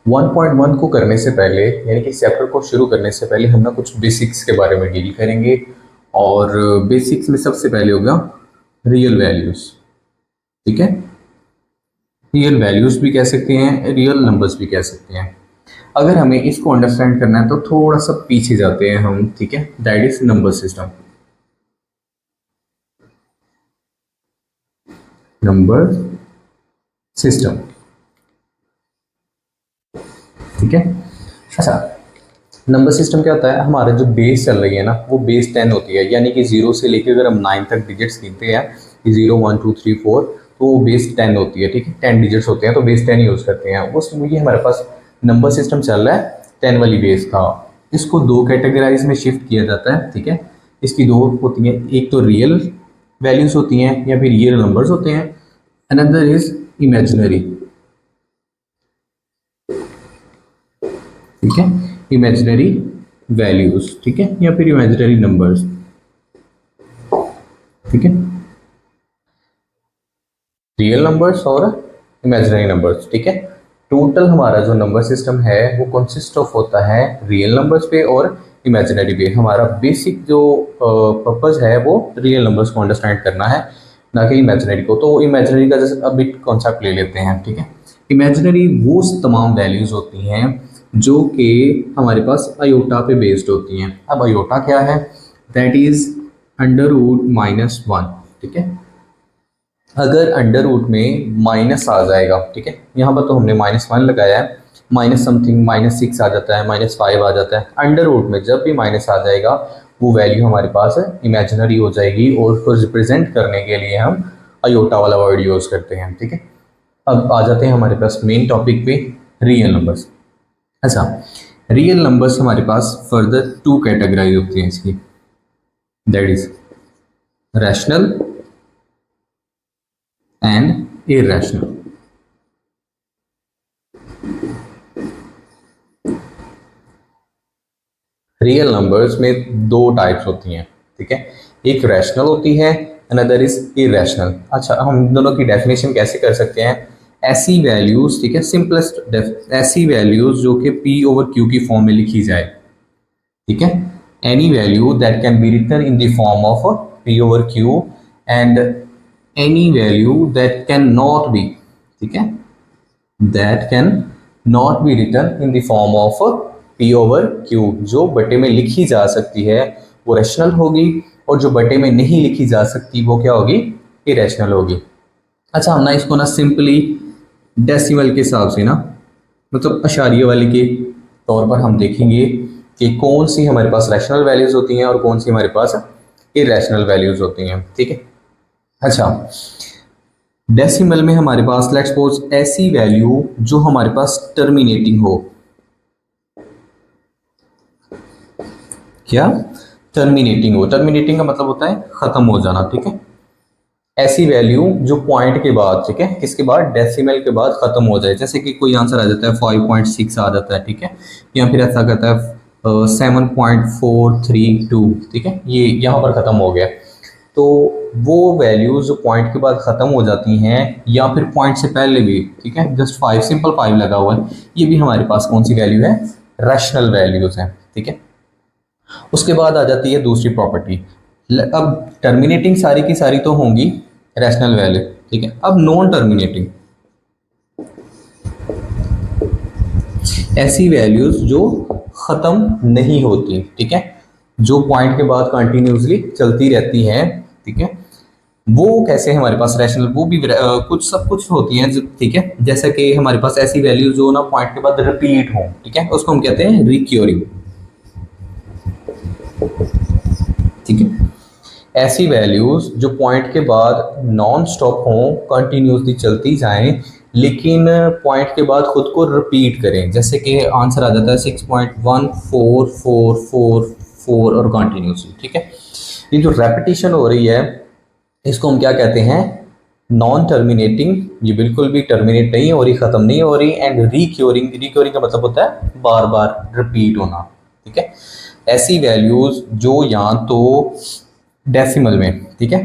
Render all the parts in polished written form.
1.1 को करने से पहले, यानी कि चैप्टर को शुरू करने से पहले, हम ना कुछ बेसिक्स के बारे में डील करेंगे। और बेसिक्स में सबसे पहले होगा रियल वैल्यूज। ठीक है, रियल वैल्यूज भी कह सकते हैं, रियल नंबर्स भी कह सकते हैं। अगर हमें इसको अंडरस्टैंड करना है तो थोड़ा सा पीछे जाते हैं हम। ठीक है, that is number system. Number system, ठीक है। अच्छा, नंबर सिस्टम क्या होता है? हमारा जो बेस चल रही है ना, वो बेस 10 होती है, यानी कि जीरो से लेकर अगर हम 9 तक डिजिट्स गिनते हैं कि 0 1 2 3 4, तो वो बेस 10 होती है। ठीक है, 10 डिजिट्स होते हैं तो बेस 10 यूज़ करते हैं। उस ये हमारे पास नंबर सिस्टम चल रहा है 10 वाली बेस का। इसको दो कैटेगराइज में शिफ्ट किया जाता है। ठीक है, इसकी दो होती हैं, एक तो रियल वैल्यूज होती हैं या फिर रियल नंबर्स होते हैं, अनदर इज इमेजिनरी। ठीक है, इमेजिनरी वैल्यूज, ठीक है, या फिर इमेजिनरी नंबर्स। ठीक है, रियल नंबर्स और इमेजिनरी नंबर्स। ठीक है, टोटल हमारा जो नंबर सिस्टम है वो कंसिस्ट ऑफ होता है रियल नंबर्स पे और इमेजिनरी पे। हमारा बेसिक जो पर्पस है वो रियल नंबर्स को अंडरस्टैंड करना है, ना कि इमेजिनरी को। तो इमेजिनरी का जैसे अब एक कॉन्सेप्ट ले लेते हैं। ठीक है, इमेजिनरी वो तमाम वैल्यूज होती हैं जो कि हमारे पास अयोटा पे बेस्ड होती हैं। अब अयोटा क्या है? That is under root -1। ठीक है, अगर अंडर रूट में माइनस आ जाएगा, ठीक है, यहाँ पर तो हमने -1 लगाया है, माइनस समथिंग -6 आ जाता है, -5 आ जाता है। अंडर रूट में जब भी माइनस आ जाएगा वो वैल्यू हमारे पास इमेजिनरी हो जाएगी, और उसको रिप्रेजेंट करने के लिए हम अयोटा वाला वर्ड यूज़ करते हैं। ठीक है, अब आ जाते हैं हमारे पास मेन टॉपिक पे, रियल नंबर्स। अच्छा, रियल नंबर्स हमारे पास फर्दर टू कैटेगराइज होती हैं इसकी, that is rational and irrational. Real numbers में दो टाइप्स होती हैं। ठीक है, एक रैशनल होती है, अनदर इज इरेशनल। अच्छा, हम दोनों की डेफिनेशन कैसे कर सकते हैं? ऐसी वैल्यूज, ठीक है, सिंपलेस्ट ऐसी वैल्यूज जो कि पी ओवर क्यू की फॉर्म में लिखी जाए। ठीक है, any value that can be written in the form of P over Q, and any value that can not be, ठीक है, that can not be written in the form of P over Q, जो बटे में लिखी जा सकती है वो रैशनल होगी, और जो बटे में नहीं लिखी जा सकती वो क्या होगी? इरेशनल होगी। अच्छा, हम ना इसको ना सिंपली डेसिमल के हिसाब से ना, मतलब अशारिये वाले के तौर पर हम देखेंगे कि कौन सी हमारे पास रैशनल वैल्यूज होती हैं और कौन सी हमारे पास इरेशनल वैल्यूज होती हैं। ठीक है, अच्छा, डेसिमल में हमारे पास लेट्स सपोज ऐसी वैल्यू जो हमारे पास टर्मिनेटिंग हो। क्या? टर्मिनेटिंग हो। टर्मिनेटिंग का मतलब होता है खत्म हो जाना। ठीक है, ऐसी वैल्यू जो पॉइंट के बाद, ठीक है, किसके बाद? डेसिमल के बाद खत्म हो जाए। जैसे कि कोई आंसर आ जाता है 5.6 आ जाता है, ठीक है, या फिर ऐसा कहता है 7.432। ठीक है, ये यहाँ पर खत्म हो गया। तो वो वैल्यूज जो पॉइंट के बाद ख़त्म हो जाती हैं, या फिर पॉइंट से पहले भी, ठीक है, जस्ट 5, सिंपल 5 लगा हुआ है, ये भी हमारे पास कौन सी वैल्यू है? रैशनल वैल्यूज हैं। ठीक है, उसके बाद आ जाती है दूसरी प्रॉपर्टी। अब टर्मिनेटिंग सारी की सारी तो होंगी रैशनल वैल्यू। ठीक है, अब नॉन टर्मिनेटिंग, ऐसी वैल्यूज जो ख़त्म नहीं होती। ठीक है, जो पॉइंट के बाद कंटिन्यूसली चलती रहती हैं। ठीक है, वो कैसे हमारे पास रैशनल, वो भी कुछ सब कुछ होती हैं। ठीक है, जैसे कि हमारे पास ऐसी वैल्यू जो ना पॉइंट के बाद रिपीट हो। ठीक है, उसको हम कहते हैं रिक्योरिंग। ठीक है, ऐसी वैल्यूज जो पॉइंट के बाद नॉन स्टॉप हों, कंटिन्यूसली चलती जाएं, लेकिन पॉइंट के बाद खुद को रिपीट करें। जैसे कि आंसर आ जाता है 6.144444 और कंटिन्यूसली। ठीक है, ये जो रेपिटेशन हो रही है इसको हम क्या कहते हैं? Non terminating. ये बिल्कुल भी टर्मिनेट नहीं हो रही, ख़त्म नहीं हो रही। एंड रिक्योरिंग, रिक्योरिंग का मतलब होता है बार बार रिपीट होना। ठीक है, ऐसी वैल्यूज़ जो या तो डेसिमल में, ठीक है,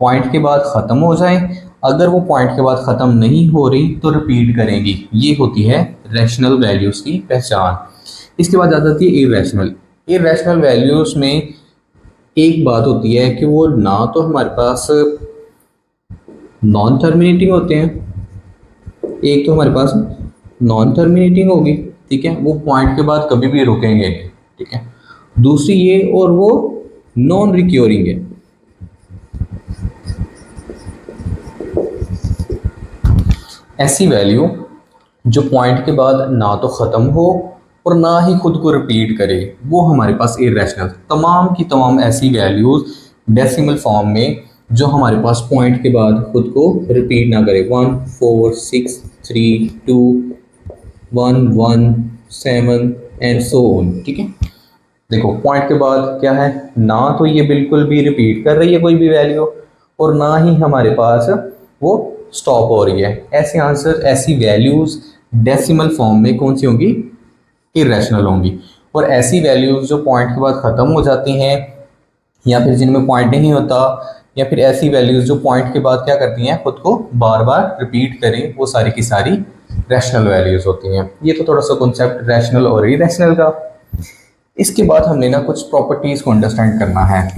पॉइंट के बाद ख़त्म हो जाए, अगर वो पॉइंट के बाद ख़त्म नहीं हो रही तो रिपीट करेंगी, ये होती है रैशनल वैल्यूज़ की पहचान। इसके बाद आ जाती है इरेशनल। इरेशनल वैल्यूज़ में एक बात होती है कि वो ना तो हमारे पास नॉन टर्मिनेटिंग होते हैं, एक तो हमारे पास नॉन टर्मिनेटिंग होगी, ठीक है, वो पॉइंट के बाद कभी भी रुकेंगे नहीं, ठीक है। दूसरी ये, और वो नॉन रिक्योरिंग है। ऐसी वैल्यू जो पॉइंट के बाद ना तो ख़त्म हो और ना ही खुद को रिपीट करे, वो हमारे पास इरेशनल। तमाम की तमाम ऐसी वैल्यूज़ डेसिमल फॉर्म में जो हमारे पास पॉइंट के बाद खुद को रिपीट ना करे, 1 4 6 3 2 1 1 7 एंड सो ऑन, ठीक है। देखो पॉइंट के बाद क्या है, ना तो ये बिल्कुल भी रिपीट कर रही है कोई भी वैल्यू, और ना ही हमारे पास वो स्टॉप हो रही है। ऐसे आंसर, ऐसी वैल्यूज़ डेसिमल फॉर्म में कौन सी होंगी, इरेशनल होंगी। और ऐसी वैल्यूज़ जो पॉइंट के बाद ख़त्म हो जाती हैं, या फिर जिनमें पॉइंट नहीं होता, या फिर ऐसी वैल्यूज़ जो पॉइंट के बाद क्या करती हैं, खुद को बार बार रिपीट करें, वो सारी की सारी रैशनल वैल्यूज़ होती हैं। ये तो थोड़ा सा कॉन्सेप्ट रैशनल और इरेशनल का। इसके बाद हमने ना कुछ प्रॉपर्टीज़ को अंडरस्टैंड करना है,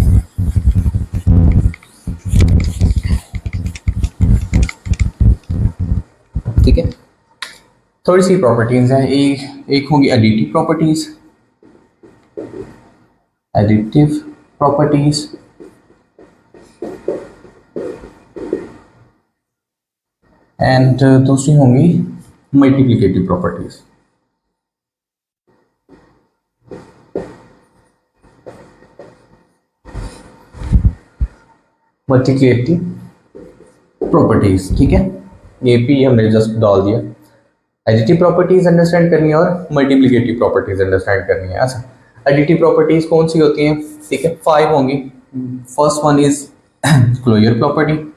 ठीक है। थोड़ी सी प्रॉपर्टीज़ हैं, एक होंगी additive properties, additive properties, and दूसरी होंगी मल्टीप्लिकेटिव प्रॉपर्टीज़। मल्टीप्लिकेटिव प्रॉपर्टीज़, ठीक है, ये भी हमने जस्ट डाल दिया। एडिटिव प्रॉपर्टीज़ अंडरस्टैंड करनी है और मल्टीप्लिकेटिव प्रॉपर्टीज़ अंडरस्टैंड करनी है। अच्छा, एडिटिव प्रॉपर्टीज़ कौन सी होती हैं, ठीक है, 5 होंगी। First one is closure property.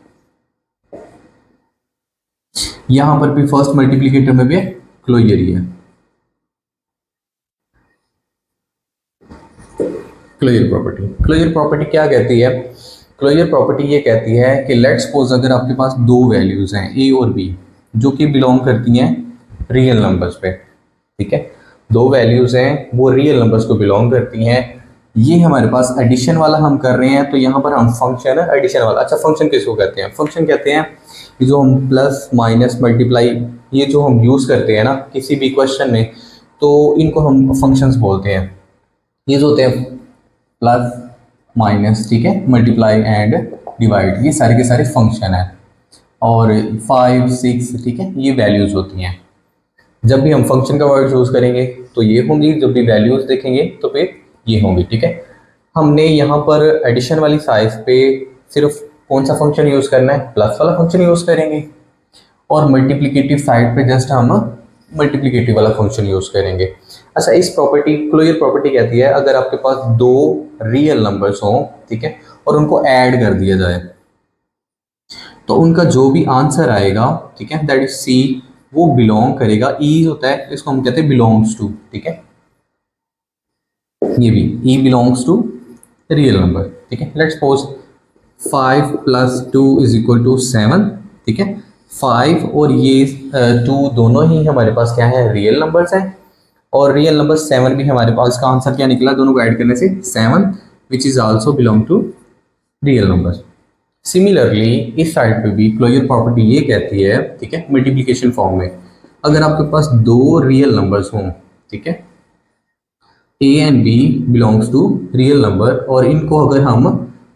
यहां पर भी फर्स्ट मल्टीप्लिकेटर में भी क्लोजर ही है। क्लोजर प्रॉपर्टी क्या कहती है, क्लोजर प्रॉपर्टी ये कहती है कि लेट्स सपोज अगर आपके पास दो वैल्यूज़ हैं ए और बी, जो कि बिलोंग करती हैं रियल नंबर्स पे, ठीक है, दो वैल्यूज़ हैं वो रियल नंबर्स को बिलोंग करती हैं। ये हमारे पास एडिशन वाला हम कर रहे हैं, तो यहाँ पर हम फंक्शन है एडिशन वाला। अच्छा, फंक्शन किसको कहते हैं, फंक्शन कहते हैं कि जो हम प्लस माइनस मल्टीप्लाई, ये जो हम यूज़ करते हैं ना किसी भी क्वेश्चन में, तो इनको हम फंक्शंस बोलते हैं। ये जो होते हैं प्लस माइनस, ठीक है, मल्टीप्लाई एंड डिवाइड, ये सारे के सारे फंक्शन है। और 5 6, ठीक है, ये वैल्यूज़ होती हैं। जब भी हम फंक्शन का वर्ड यूज़ करेंगे तो ये होंगी, जब भी वैल्यूज़ देखेंगे तो फिर ये होंगी, ठीक है। हमने यहाँ पर एडिशन वाली साइज पे सिर्फ कौन सा फंक्शन यूज़ करना है, प्लस वाला फंक्शन यूज़ करेंगे, और मल्टीप्लिकेटिव साइड पे जस्ट हम मल्टीप्लिकेटिव वाला फंक्शन यूज़ करेंगे। अच्छा, इस प्रॉपर्टी क्लोजर प्रॉपर्टी कहती है अगर आपके पास दो रियल नंबर्स हों, ठीक है, और उनको ऐड कर दिया जाए, तो उनका जो भी आंसर आएगा, ठीक है, दैट इज सी, वो बिलोंग करेगा, ई होता है इसको हम कहते हैं बिलोंग्स टू, ठीक है, ये भी ई बिलोंग्स टू रियल नंबर, ठीक है। लेट्स सपोज 5 + 2 = 7, ठीक है। 5 और ये 2 दोनों ही हमारे पास क्या है, रियल नंबर्स हैं, और रियल नंबर 7 भी हमारे पास, इसका आंसर क्या निकला, दोनों को ऐड करने से 7, which is also belong to real number. Similarly इस साइड पे भी क्लोजर प्रॉपर्टी ये कहती है, ठीक है, मल्टीप्लिकेशन फॉर्म में अगर आपके पास दो रियल नंबर्स हों, ठीक है, A and B belongs to real number, और इनको अगर हम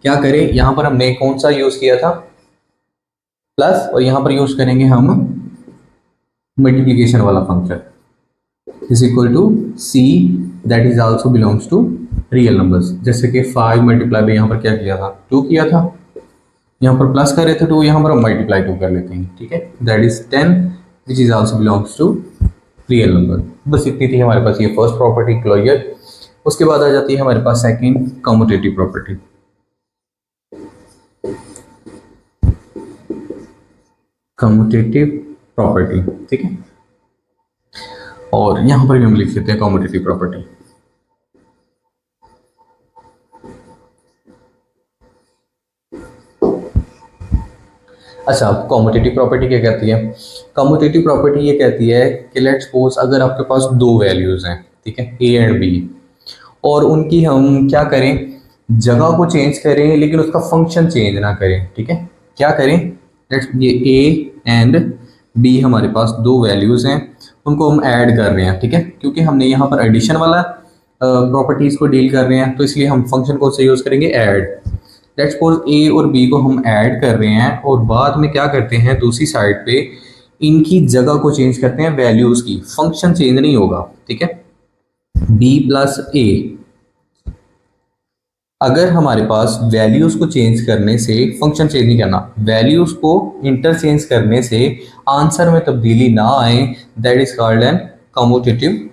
क्या करें, यहाँ पर हमने कौन सा यूज़ किया था, प्लस, और यहाँ पर यूज़ करेंगे हम मल्टीप्लिकेशन वाला function, is equal to C, that is also belongs to real numbers. जैसे कि 5 मल्टीप्लाई में यहाँ पर क्या किया था, 2 किया था, यहाँ पर प्लस कर रहे थे 2, यहाँ पर हम मल्टीप्लाई 2 कर लेते हैं, ठीक है, that is 10, which is also belongs to real number. बस इतनी थी हमारे पास ये फर्स्ट प्रॉपर्टी क्लोजर। उसके बाद आ जाती है हमारे पास second commutative property. Commutative property, ठीक है, और यहाँ पर भी हम लिख लेते हैं कम्यूटेटिव प्रॉपर्टी। अच्छा, कॉम्यूटेटिव प्रॉपर्टी क्या कहती है? कॉम्यूटेटिव प्रॉपर्टी ये कहती है कि लेट्स सपोज अगर आपके पास दो वैल्यूज़ हैं, ठीक है, ए एंड बी, और उनकी हम क्या करें, जगह को चेंज करें लेकिन उसका फंक्शन चेंज ना करें, ठीक है। क्या करें, लेट्स ये ए एंड बी हमारे पास दो वैल्यूज़ हैं, उनको हम ऐड कर रहे हैं, ठीक है, क्योंकि हमने यहाँ पर एडिशन वाला प्रॉपर्टीज़ को डील कर रहे हैं, तो इसलिए हम फंक्शन को से यूज़ करेंगे ऐड। लेट्स सपोज ए और बी को हम ऐड कर रहे हैं और बाद में क्या करते हैं, दूसरी साइड पे इनकी जगह को चेंज करते हैं, वैल्यूज़ की, फंक्शन चेंज नहीं होगा, ठीक है। बी प्लस ए, अगर हमारे पास वैल्यूज़ को चेंज करने से, फंक्शन चेंज नहीं करना, वैल्यूज़ को इंटरचेंज करने से आंसर में तब्दीली ना आए, that is called an commutative,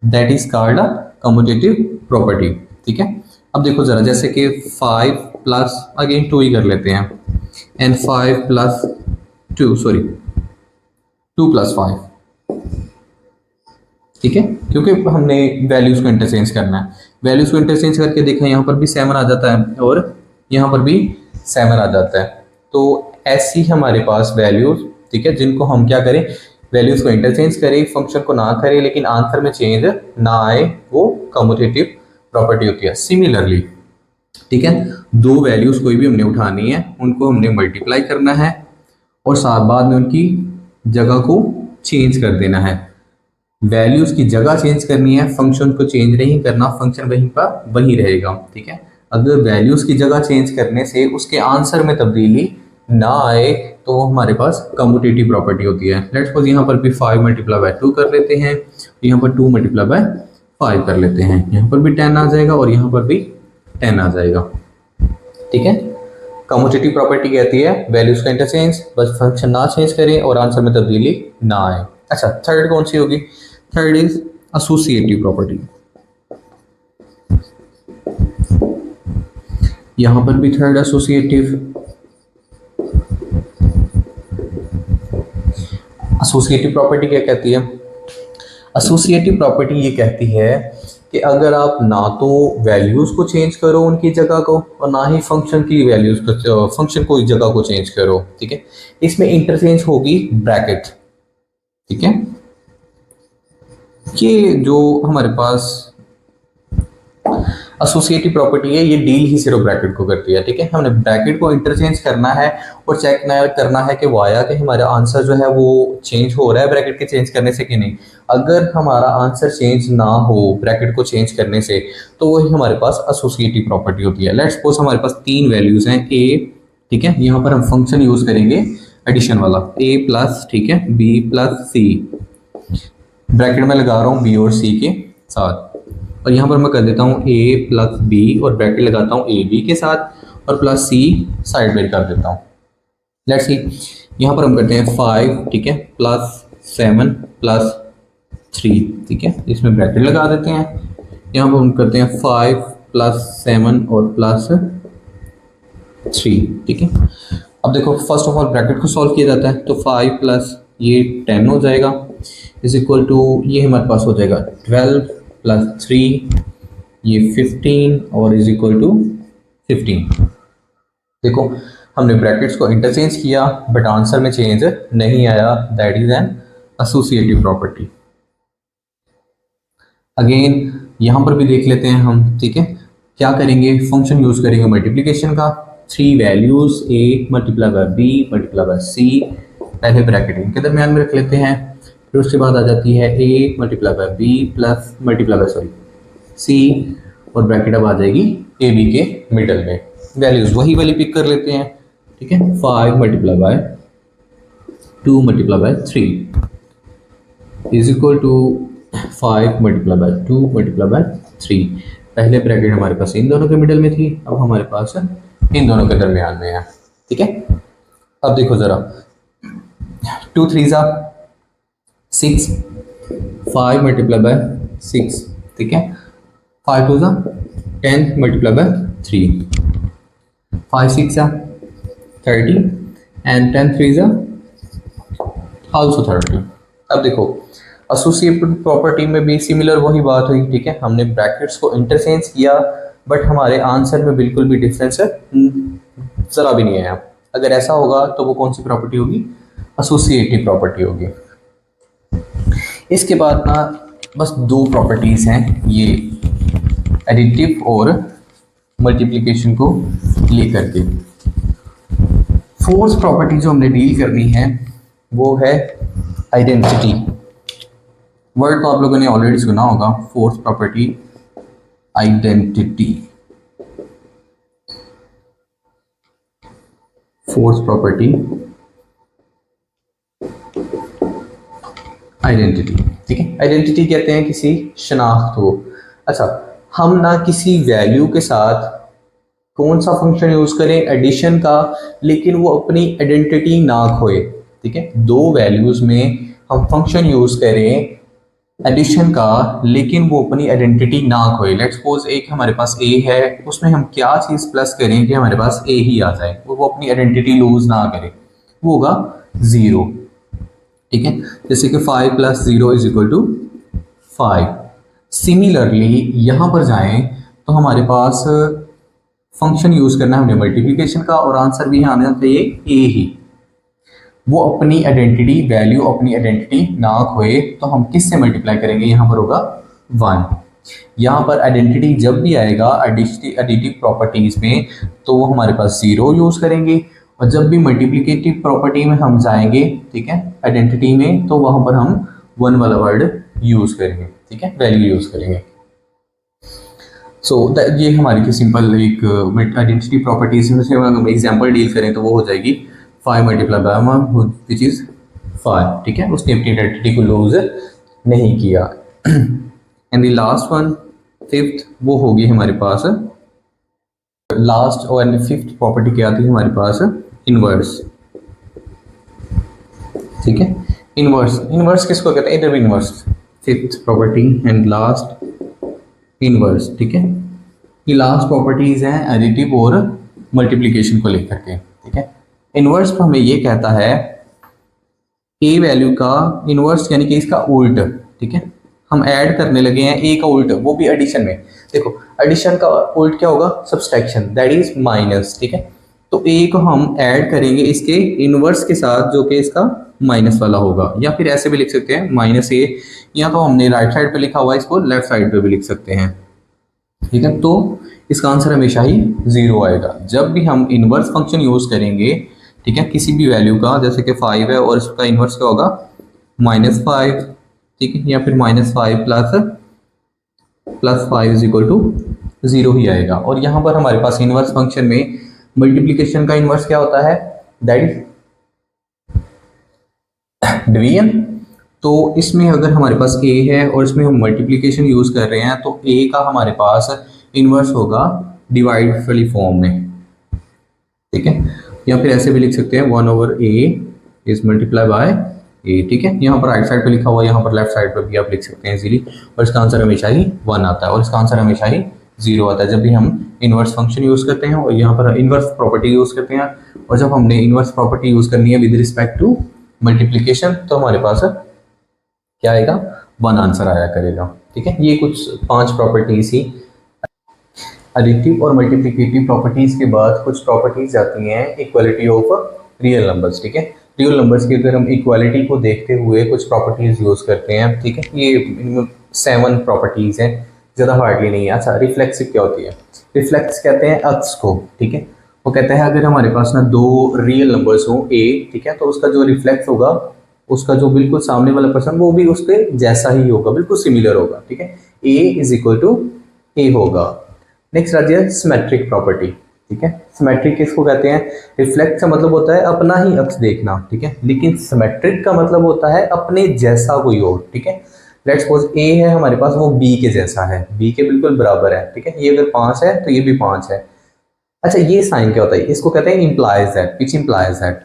that is called a commutative property, ठीक है। अब देखो ज़रा, जैसे कि 5 प्लस अगेन 2 ही कर लेते हैं, एंड 5 प्लस 2 सॉरी 2 प्लस 5, ठीक है, क्योंकि हमने वैल्यूज़ को इंटरचेंज करना है। वैल्यूज़ को इंटरचेंज करके देखा, यहाँ पर भी 7 आ जाता है और यहाँ पर भी 7 आ जाता है। तो ऐसी हमारे पास वैल्यूज़, ठीक है, जिनको हम क्या करें, वैल्यूज़ को इंटरचेंज करें, फंक्शन को ना करें लेकिन आंसर में चेंज ना आए, वो कम्यूटेटिव प्रॉपर्टी होती है। सिमिलरली, ठीक है, दो वैल्यूज़ कोई भी हमने उठानी है, उनको हमने मल्टीप्लाई करना है और साथ बाद में उनकी जगह को चेंज कर देना है। वैल्यूज़ की जगह चेंज करनी है, फंक्शन को चेंज नहीं करना, फंक्शन वहीं पर वहीं रहेगा, ठीक है। अगर वैल्यूज़ की जगह चेंज करने से उसके आंसर में तब्दीली ना आए तो वो हमारे पास कम्यूटेटिव प्रॉपर्टी होती है। लेट्स सपोज यहाँ पर भी 5 मल्टीप्लाई बाय 2 कर लेते हैं, यहाँ पर 2 मल्टीप्लाई बाय 5 कर लेते हैं, यहाँ पर भी 10 आ जाएगा और यहाँ पर भी 10 आ जाएगा, ठीक है। कम्यूटेटिव प्रॉपर्टी कहती है वैल्यूज़ का इंटरचेंज, बस फंक्शन ना चेंज करें और आंसर में तब्दीली ना आए। अच्छा, थर्ड कौन सी होगी? Third is associative property. यहां पर भी थर्ड एसोसिएटिव। एसोसिएटिव प्रॉपर्टी क्या कहती है? एसोसिएटिव प्रॉपर्टी ये कहती है कि अगर आप ना तो वैल्यूज़ को चेंज करो उनकी जगह को, और ना ही फंक्शन की वैल्यूज़ को, फंक्शन को जगह को चेंज करो, ठीक है, इसमें इंटरचेंज होगी ब्रैकेट, ठीक है। ये जो हमारे पास एसोसिएटिव प्रॉपर्टी है, ये डील ही सिर्फ ब्रैकेट को करती है, ठीक है। हमने ब्रैकेट को इंटरचेंज करना है और चेक करना है कि वाया कि हमारा आंसर जो है वो चेंज हो रहा है ब्रैकेट के चेंज करने से कि नहीं। अगर हमारा आंसर चेंज ना हो ब्रैकेट को चेंज करने से, तो वही हमारे पास एसोसिएटिव प्रॉपर्टी होती है। लेट्स सपोज हमारे पास तीन वैल्यूज़ हैं, ए, ठीक है, यहाँ पर हम फंक्शन यूज़ करेंगे एडिशन वाला, ए प्लस, ठीक है, बी प्लस सी, ब्रैकेट में लगा रहा हूँ बी और सी के साथ, और यहाँ पर मैं कर देता हूँ ए प्लस बी और ब्रैकेट लगाता हूँ ए बी के साथ और प्लस सी साइड में कर देता हूँ। लेट्स सी, यहाँ पर हम करते हैं 5, ठीक है, प्लस 7 प्लस 3, ठीक है, इसमें ब्रैकेट लगा देते हैं। यहाँ पर हम करते हैं 5 प्लस 7 और प्लस 3, ठीक है। अब देखो, फर्स्ट ऑफ ऑल ब्रैकेट को सॉल्व किया जाता है, तो 5 प्लस ये 10 हो जाएगा इज इक्वल टू, ये हमारे पास हो जाएगा 12 प्लस 3 ये 15 और इज इक्वल टू 15। देखो, हमने ब्रैकेट्स को इंटरचेंज किया बट आंसर में चेंज नहीं आया, that is an associative property. Again यहाँ पर भी देख लेते हैं हम, ठीक है, क्या करेंगे, फंक्शन यूज करेंगे मल्टीप्लिकेशन का, 3 values a multiply by b multiply by c, पहले ब्रैकेट इनके दरमियान में रख लेते हैं, फिर उसके बाद आ जाती है a multiply by b plus multiply by sorry c, और ब्रैकेट अब आ जाएगी ए बी के मिडल में, वैल्यूज वही वाली पिक कर लेते हैं, ठीक है, 5 multiply by 2 multiply by 3 is equal to 5 multiply by 2 multiply by 3। पहले ब्रैकेट हमारे पास इन दोनों के मिडल में थी, अब हमारे पास इन दोनों के दरमियान में है, ठीक है। अब देखो जरा, 2 3 6, 5 मल्टीप्लाई बाय 6, ठीक है, 5 2 10 मल्टीप्लाई बाय 3, 5 6 30 एंड 10 3 also 30। अब देखो, एसोसिएटिव प्रॉपर्टी में भी सिमिलर वही बात हुई, ठीक है, हमने ब्रैकेट्स को इंटरचेंज किया बट हमारे आंसर में बिल्कुल भी डिफरेंस जरा भी नहीं आया, अगर ऐसा होगा तो वो कौन सी प्रॉपर्टी होगी, एसोसिएटिव प्रॉपर्टी होगी। इसके बाद ना बस दो प्रॉपर्टीज हैं ये एडिटिव और मल्टीप्लिकेशन को लेकर के। फोर्थ प्रॉपर्टी जो हमने डील करनी है वो है आइडेंटिटी। वर्ड तो आप लोगों ने ऑलरेडी सुना होगा, fourth property identity. Fourth property identity, ठीक है। आइडेंटिटी कहते हैं किसी शनाख्त को। अच्छा, हम ना किसी वैल्यू के साथ कौन सा फंक्शन यूज करें, एडिशन का, लेकिन वो अपनी आइडेंटिटी ना खोए, ठीक है। दो वैल्यूज में हम फंक्शन यूज करें एडिशन का, लेकिन वो अपनी आइडेंटिटी ना खोए। लेट्स सपोज एक हमारे पास ए है, उसमें हम क्या चीज़ प्लस करें कि हमारे पास ए ही आ जाए, वो अपनी आइडेंटिटी लूज ना करे, वो होगा 0, ठीक है। जैसे कि 5 + 0 = 5। सिमिलरली यहाँ पर जाएं तो हमारे पास फंक्शन यूज करना है हमने मल्टीप्लिकेशन का, और आंसर भी आना चाहिए ए ही। वो अपनी आइडेंटिटी वैल्यू अपनी आइडेंटिटी ना खोए तो हम किस से मल्टीप्लाई करेंगे, यहाँ पर होगा 1। यहाँ पर आइडेंटिटी जब भी आएगा एडिटिव प्रॉपर्टीज में तो वो हमारे पास 0 यूज करेंगे, और जब भी मल्टीप्लिकेटिव प्रॉपर्टी में हम जाएंगे, ठीक है, आइडेंटिटी में, तो वहाँ पर हम 1 वाला वर्ड यूज करेंगे, ठीक है, वैल्यू यूज करेंगे। सो ये हमारी सिंपल एक आइडेंटिटी प्रॉपर्टीज में से अगर एग्जाम्पल डील करें तो वो हो जाएगी 5 × 1 विच इज 5, ठीक है। उसने अपनी आइडेंटिटी को लूज नहीं किया। And the last one, fifth, वो होगी हमारे पास लास्ट और फिफ्थ प्रॉपर्टी क्या आती है हमारे पास, इनवर्स, ठीक है। इनवर्स किसको कहते हैं, इधर inverse, fifth property and last inverse, ठीक है। ये लास्ट प्रॉपर्टीज हैं एडिटिव और मल्टीप्लिकेशन को लेकर के, ठीक है। इनवर्स पर हमें ये कहता है ए वैल्यू का इनवर्स यानी कि इसका उल्ट, ठीक है। हम ऐड करने लगे हैं ए का उल्ट, वो भी एडिशन में। देखो एडिशन का उल्ट क्या होगा, सब्सट्रैक्शन, दैट इज माइनस, ठीक है। तो ए को हम ऐड करेंगे इसके इनवर्स के साथ जो कि इसका माइनस वाला होगा, या फिर ऐसे भी लिख सकते हैं -a, या तो हमने राइट साइड पे लिखा हुआ है, इसको लेफ्ट साइड पे भी लिख सकते हैं, ठीक है। तो इसका आंसर हमेशा ही 0 आएगा जब भी हम इनवर्स फंक्शन यूज करेंगे, ठीक है, किसी भी वैल्यू का। जैसे कि 5 है और इसका इनवर्स क्या होगा, -5, ठीक है, या फिर -5 + 5 = 0 ही आएगा। और यहाँ पर हमारे पास इनवर्स फंक्शन में मल्टीप्लिकेशन का इनवर्स क्या होता है, दैट इज डिवीजन। तो इसमें अगर हमारे पास a है और इसमें हम मल्टीप्लिकेशन यूज कर रहे हैं तो a का हमारे पास इनवर्स होगा डिवाइड वाली फॉर्म में, ठीक है। या फिर ऐसे भी लिख सकते हैं 1/a is multiply by a, ठीक है। यहाँ पर राइट साइड पे लिखा हुआ है, यहाँ पर लेफ्ट साइड पे भी आप लिख सकते हैं इजीली, और इसका आंसर हमेशा ही 1 आता है, और इसका आंसर हमेशा ही 0 आता है जब भी हम इनवर्स फंक्शन यूज करते हैं और यहाँ पर इनवर्स प्रॉपर्टी यूज करते हैं। और जब हमने इनवर्स प्रॉपर्टी यूज करनी है विद रिस्पेक्ट टू मल्टीप्लिकेशन तो हमारे पास क्या आएगा, 1 आंसर आया करेगा, ठीक है। ये कुछ 5 प्रॉपर्टीज ही एडिटिव और मल्टीप्लिकेटिव प्रॉपर्टीज के बाद कुछ प्रॉपर्टीज आती हैं इक्वालिटी ऑफ रियल नंबर्स, ठीक है। रियल नंबर्स की अगर हम इक्वालिटी को देखते हुए कुछ प्रॉपर्टीज यूज करते हैं, ठीक है। ये 7 प्रॉपर्टीज हैं, ज़्यादा हार्डली नहीं है। अच्छा, रिफ्लेक्सिव क्या होती है, रिफ्लेक्स कहते हैं अक्स को, ठीक है। वो कहता है अगर हमारे पास ना 2 रियल नंबर्स हो a, ठीक है, तो उसका जो रिफ्लेक्स होगा, उसका जो बिल्कुल सामने वाला पर्सन वो भी उसके जैसा ही होगा, बिल्कुल सिमिलर होगा, ठीक है। a = a होगा। नेक्स्ट आ जाए सिमेट्रिक प्रॉपर्टी, ठीक है। सिमेट्रिक किसको कहते हैं, रिफ्लेक्ट का मतलब होता है अपना ही अक्स देखना, ठीक है, लेकिन सिमेट्रिक का मतलब होता है अपने जैसा कोई और, ठीक है। लेट्स सपोज a है हमारे पास, वो b के जैसा है, b के बिल्कुल बराबर है, ठीक है। ये अगर 5 है तो ये भी 5 है। अच्छा, ये साइन क्या होता है, इसको कहते हैं implies that, which implies that.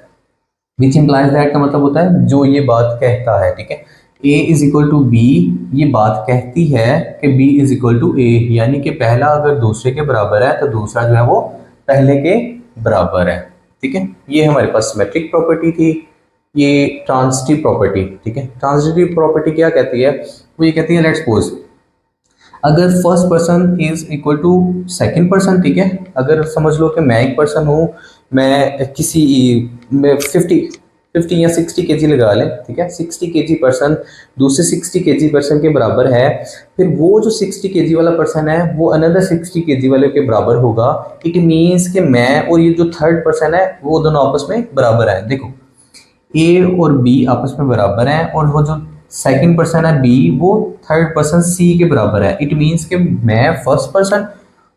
Which implies that का मतलब होता है जो ये बात कहता है, ठीक है। a = b, ये बात कहती है कि b = a, यानी कि पहला अगर दूसरे के बराबर है तो दूसरा जो है वो पहले के बराबर है, ठीक है। ये हमारे पास सिमेट्रिक प्रॉपर्टी थी। ये ट्रांजिटिव प्रॉपर्टी, ठीक है। ट्रांजिटिव प्रॉपर्टी क्या कहती है, वो ये कहती है लेट्स सपोज अगर first person is equal to second person, ठीक है, अगर समझ लो कि मैं एक पर्सन हूँ, मैं किसी में 50 या 60 केजी लगा लें, ठीक है, 60 केजी पर्सन दूसरे 60 केजी पर्सन के बराबर है, फिर वो जो 60 केजी वाला पर्सन है वो अनदर 60 केजी वाले के बराबर होगा। इट मीन्स कि मैं और ये जो थर्ड पर्सन है वो दोनों आपस में बराबर है। देखो ए और बी आपस में बराबर हैं और वो जो सेकंड पर्सन है बी वो थर्ड पर्सन सी के बराबर है। इट मीन्स कि मैं फर्स्ट पर्सन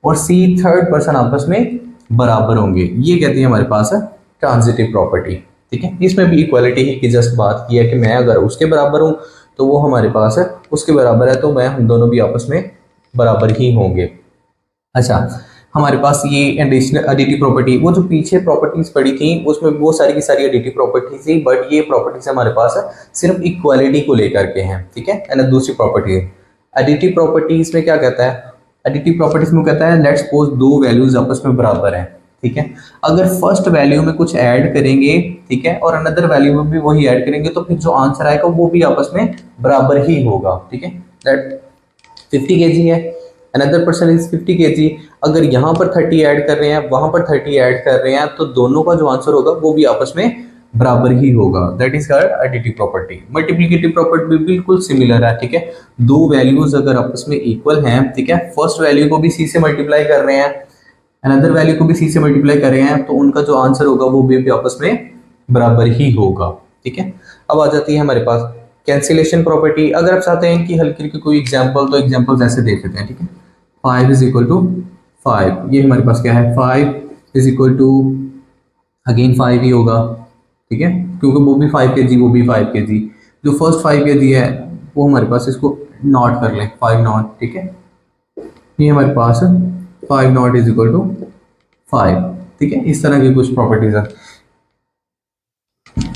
और सी थर्ड पर्सन आपस में बराबर होंगे। ये कहती है हमारे पास है ट्रांजिटिव प्रॉपर्टी, ठीक है। इसमें भी इक्वालिटी ही की जस्ट बात की है कि मैं अगर उसके बराबर हूँ तो वो हमारे पास है उसके बराबर है, तो मैं हम दोनों भी आपस में बराबर ही होंगे। अच्छा, हमारे पास ये एडिशनल एडिटिव प्रॉपर्टी, वो जो पीछे प्रॉपर्टीज पड़ी थी उसमें वो सारी की सारी एडिटिव प्रॉपर्टीज थी, बट ये प्रॉपर्टीज हमारे पास है सिर्फ इक्वालिटी को लेकर के हैं, ठीक है। एंड दूसरी प्रॉपर्टी एडिटिव प्रॉपर्टीज में क्या कहता है, एडिटिव प्रॉपर्टीज में कहता है लेट्स सपोज दो वैल्यूज आपस में बराबर हैं, ठीक है। अगर फर्स्ट वैल्यू में कुछ ऐड करेंगे, ठीक है, और अनदर वैल्यू में भी वही ऐड करेंगे तो फिर जो आंसर आएगा वो भी आपस में बराबर ही होगा, ठीक है। दैट 50 केजी है, अनदर पर्सन इज 50 केजी। अगर यहाँ पर 30 ऐड कर रहे हैं वहां पर 30 ऐड कर रहे हैं तो दोनों का जो आंसर होगा वो भी आपस में बराबर ही होगा। That is called additive property. Multiplicative property भी बिल्कुल सिमिलर है, ठीक है। दो वैल्यूज अगर आपस में इक्वल हैं, ठीक है, फर्स्ट वैल्यू को भी सी से मल्टीप्लाई कर रहे हैं, अनदर वैल्यू को भी सी से मल्टीप्लाई कर रहे हैं, तो उनका जो आंसर होगा वो भी आपस में बराबर ही होगा, ठीक है। अब आ जाती है हमारे पास कैंसिलेशन प्रॉपर्टी। अगर आप चाहते हैं कि हल्की हल्की कोई एग्जांपल, तो एग्जांपल ऐसे देख लेते हैं, ठीक है। 5 इज इक्वल टू 5, ये हमारे पास क्या है, 5 इज इक्वल टू अगेन 5 ही होगा, ठीक है, क्योंकि वो भी 5 केजी वो भी 5 केजी। जो फर्स्ट 5 केजी है वो हमारे पास, इसको नॉट कर लें 5 नॉट, ठीक है। ये हमारे पास 5 नॉट इज इक्वल टू 5, ठीक है। इस तरह की कुछ प्रॉपर्टीज है,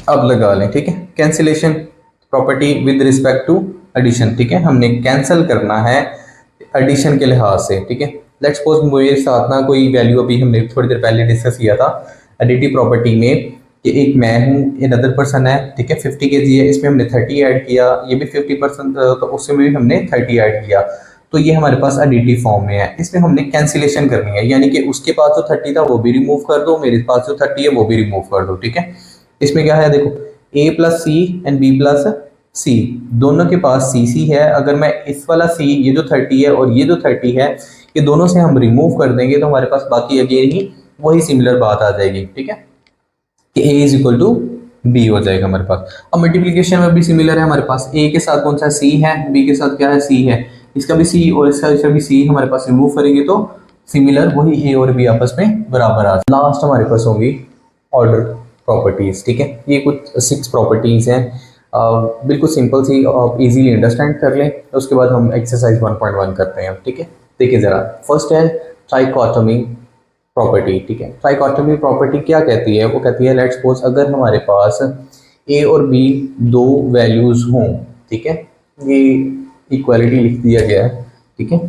अब लगा लें, ठीक है। Cancellation property with respect to addition, ठीक है, हमने कैंसिल करना है एडिशन के लिहाज से, ठीक है। लेट्स सपोज मेरे साथ ना कोई वैल्यू, अभी हमने थोड़ी देर पहले डिस्कस किया था एडिटिव प्रॉपर्टी में कि एक मैं हूँ अनदर पर्सन है, ठीक है, 50 केजी है, इसमें हमने 30 ऐड किया, ये भी 50%, तो उसमें भी हमने 30 ऐड किया, तो ये हमारे पास एडिटिव फॉर्म में है। इसमें हमने कैंसिलेशन करनी है, यानी कि उसके पास जो 30 था वो भी रिमूव कर दो, मेरे पास जो 30 है वो भी रिमूव कर दो, ठीक है। इसमें क्या है, देखो a plus c and b plus c, दोनों के पास सी सी है। अगर मैं इस वाला सी, ये जो 30 है और ये जो 30 है, ये दोनों से हम रिमूव कर देंगे तो हमारे पास बाकी अगेन ही वही सिमिलर बात आ जाएगी, ठीक है, कि a is equal to B हो जाएगा हमारे पास। अब मल्टीप्लिकेशन में भी सिमिलर है, हमारे पास a के साथ कौन सा c है, b के साथ क्या है c है, इसका भी c और इसका भी c हमारे पास रिमूव करेंगे तो सिमिलर वही a और b आपस में बराबर आ। लास्ट हमारे पास होंगी ऑर्डर प्रॉपर्टीज, ठीक है। ये कुछ 6 प्रॉपर्टीज हैं, बिल्कुल सिंपल सी, आप इजीली अंडरस्टैंड कर लें। उसके बाद हम एक्सरसाइज 1.1 करते हैं, ठीक है। देखिए ज़रा, फर्स्ट है ट्राइकोटोमी प्रॉपर्टी, ठीक है। ट्राइकोटोमी प्रॉपर्टी क्या कहती है, वो कहती है लेट्स सपोज अगर हमारे पास a और b दो वैल्यूज़ हों, ठीक है, ये इक्वालिटी लिख दिया गया है, ठीक है।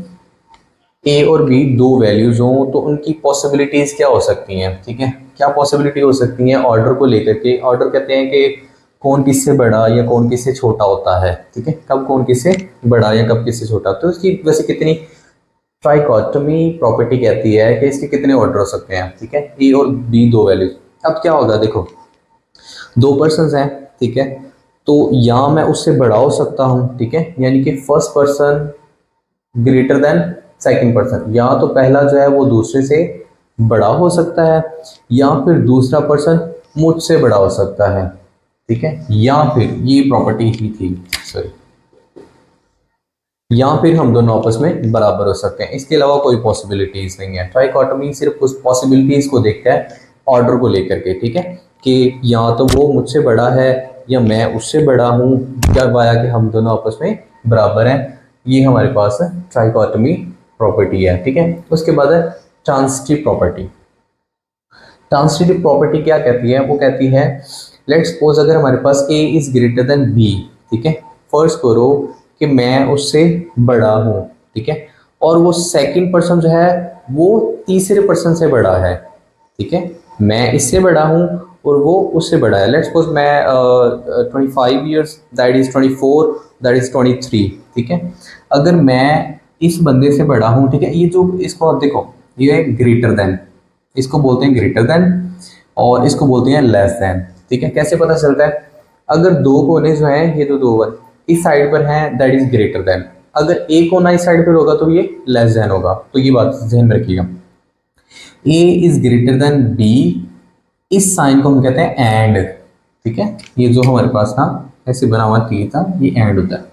a और b दो वैल्यूज़ हों तो उनकी पॉसिबिलिटीज़ क्या हो सकती हैं, ठीक है। क्या पॉसिबिलिटी हो सकती है ऑर्डर को लेकर के। ऑर्डर कहते हैं कि कौन किससे बड़ा या कौन किससे छोटा होता है, ठीक है, कब कौन किससे बड़ा या कब किससे छोटा। तो इसकी वैसे कितनी, ट्राइकोटोमी प्रॉपर्टी कहती है कि इसके कितने ऑर्डर हो सकते हैं, ठीक है, ए और बी दो वैल्यूज। अब क्या होगा, देखो दो पर्सन्स हैं, ठीक है, तो या मैं उससे बड़ा हो सकता हूँ, ठीक है, यानी कि first person greater than second person, या तो पहला जो है वो दूसरे से बड़ा हो सकता है, या फिर दूसरा पर्सन मुझसे बड़ा हो सकता है, ठीक है, या फिर ये प्रॉपर्टी ही थी, सॉरी, या फिर हम दोनों आपस में बराबर हो सकते हैं। इसके अलावा कोई पॉसिबिलिटीज नहीं है। ट्राइकोटोमी सिर्फ उस पॉसिबिलिटीज को देखता है ऑर्डर को लेकर के, ठीक है, कि या तो वो मुझसे बड़ा है या मैं उससे बड़ा हूँ, क्या पाया कि हम दोनों आपस में बराबर हैं। ये हमारे पास ट्राइकोटोमी प्रॉपर्टी है, ठीक है। उसके बाद है ट्रांजिटिव प्रॉपर्टी। ट्रांजिटिव प्रॉपर्टी क्या कहती है, वो कहती है लेट्स सपोज अगर हमारे पास a is greater than b, ठीक है, फर्ज करो कि मैं उससे बड़ा हूँ, ठीक है, और वो सेकंड पर्सन जो है वो तीसरे पर्सन से बड़ा है, ठीक है, मैं इससे बड़ा हूँ और वो उससे बड़ा है। लेट्स सपोज मैं 25 years, that is 24, that is 23, ठीक है। अगर मैं इस बंदे से बड़ा हूँ, ठीक है, ये जो इसको आप देखो, ये ग्रेटर देन, इसको बोलते हैं ग्रेटर देन, और इसको बोलते हैं लेस देन। ठीक है, कैसे पता चलता है? अगर दो कोने जो हैं, ये तो दो इस साइड पर हैं, दैट इज ग्रेटर देन। अगर एक कोना इस साइड पर होगा तो ये लेस देन होगा। तो ये बात ध्यान में रखिएगा। ए इज ग्रेटर देन बी, इस साइन को हम कहते हैं एंड। ठीक है, ये जो हमारे पास था ऐसे बना हुआ तीर था, ये एंड होता है।